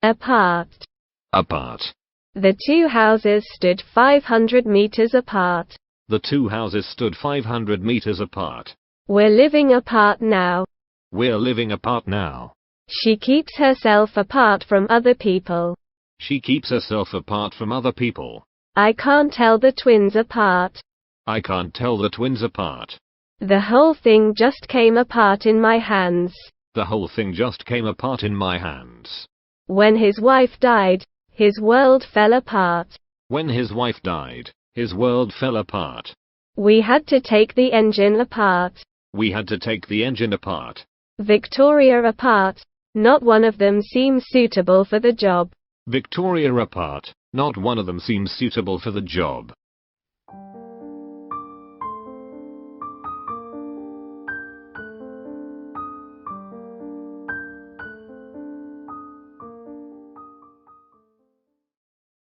Apart. Apart. The two houses stood 500 meters apart. The two houses stood 500 meters apart. We're living apart now. We're living apart now. She keeps herself apart from other people. She keeps herself apart from other people. I can't tell the twins apart. I can't tell the twins apart. The whole thing just came apart in my hands. The whole thing just came apart in my hands. When his wife died, his world fell apart. When his wife died, his world fell apart. We had to take the engine apart. We had to take the engine apart. Victoria apart. Not one of them seems suitable for the job. Victoria apart. Not one of them seems suitable for the job.